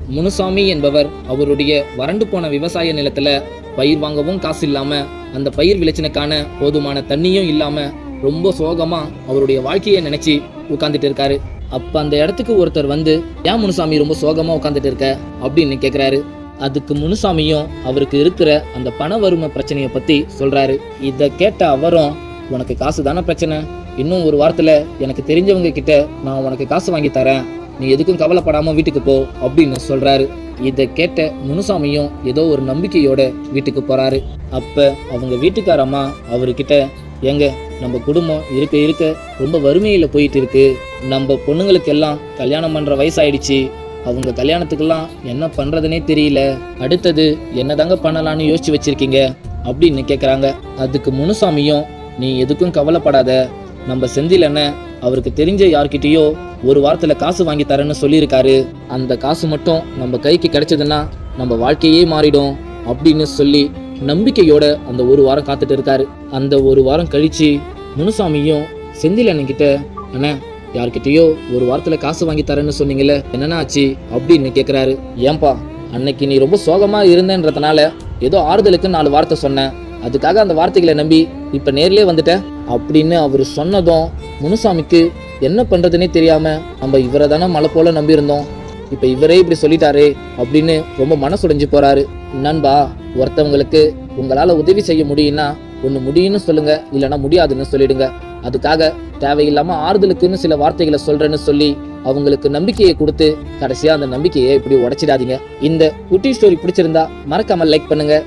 முனுசாமி என்பவர் அவருடைய வறண்டு போன விவசாய நிலத்துல பயிர் வாங்கவும் காசு இல்லாம, அந்த பயிர் விளைச்சலுக்கான போதுமான தண்ணியும் இல்லாம ரொம்ப சோகமா அவருடைய வாழ்க்கையை நினைச்சு உட்கார்ந்துட்டு இருக்காரு. அப்ப அந்த இடத்துக்கு ஒருத்தர் வந்து, ஏன் முனுசாமி ரொம்ப சோகமா உட்கார்ந்துட்டு இருக்க அப்படின்னு கேக்குறாரு. அதுக்கு முனுசாமியும் அவருக்கு இருக்கிற அந்த பண வறுமை பிரச்சனையை பத்தி சொல்றாரு. இத கேட்ட அவரும், உனக்கு காசு தானே பிரச்சனை, இன்னும் ஒரு வாரத்துல எனக்கு தெரிஞ்சவங்க கிட்ட நான் உனக்கு காசு வாங்கி தரேன், நீ எதுக்கும் கவலைப்படாம வீட்டுக்கு போ அப்படின்னு சொல்றாரு. இதை கேட்ட முனுசாமியும் ஏதோ ஒரு நம்பிக்கையோட வீட்டுக்கு போறாரு. அப்ப அவங்க வீட்டுக்காரம்மா அவர்கிட்ட, எங்க நம்ம குடும்பம் இருக்க இருக்க ரொம்ப வறுமையில போயிட்டு இருக்கு, நம்ம பொண்ணுங்களுக்கெல்லாம் கல்யாணம் பண்ற வயசாயிடுச்சு, அவங்க கல்யாணத்துக்கெல்லாம் என்ன பண்றதுனே தெரியல, அடுத்தது என்னதாங்க பண்ணலான்னு யோசிச்சு வச்சிருக்கீங்க அப்படின்னு கேக்குறாங்க. அதுக்கு முனுசாமியும், நீ எதுக்கும் கவலைப்படாத, நம்ம செந்தில் அண்ணன் அவருக்கு தெரிஞ்ச யார்கிட்டயோ ஒரு வாரத்துல காசு வாங்கி தரேன்னு சொல்லியிருக்காரு, அந்த காசு மட்டும் நம்ம கைக்கு கிடைச்சதுன்னா நம்ம வாழ்க்கையே மாறிடும் அப்படின்னு சொல்லி நம்பிக்கையோட அந்த ஒரு வாரம் காத்துட்டு இருக்காரு. அந்த ஒரு வாரம் கழிச்சு முனுசாமியும் செந்தில் அண்ணன் கிட்ட, அண்ணா யார்கிட்டயோ ஒரு வாரத்துல காசு வாங்கி தரேன்னு சொன்னீங்கல்ல, என்னன்னா ஆச்சு அப்படின்னு கேக்குறாரு. ஏன்பா, அன்னைக்கு நீ ரொம்ப சோகமா இருந்தன்றதுனால ஏதோ ஆறுதலுக்கு 4 வார்த்தை சொன்னேன், அதுக்காக அந்த வார்த்தைகளை நம்பி இப்ப நேர்லயே வந்துட்ட அப்படின்னு அவரு சொன்னதும் முனுசாமிக்கு என்ன பண்றதுன்னே தெரியாம, நம்ம இவரை தானே மலை போல நம்பி இருந்தோம், இப்ப இவரே இப்படி சொல்லிட்டாரு அப்படின்னு ரொம்ப மனசுடைஞ்சு போறாரு. நண்பா, ஒருத்தவங்களுக்கு உங்களால உதவி செய்ய முடியும்னா ஒண்ணு முடியும்னு சொல்லுங்க, இல்லைன்னா முடியாதுன்னு சொல்லிடுங்க, அதுக்காக தேவையில்லாம ஆறுதலுக்குன்னு சில வார்த்தைகளை சொல்றேன்னு சொல்லி அவங்களுக்கு நம்பிக்கையை கொடுத்து கடைசியா அந்த நம்பிக்கையை இப்படி உடைச்சிடாதீங்க. இந்த குட்டி ஸ்டோரி பிடிச்சிருந்தா மறக்காம லைக் பண்ணுங்க.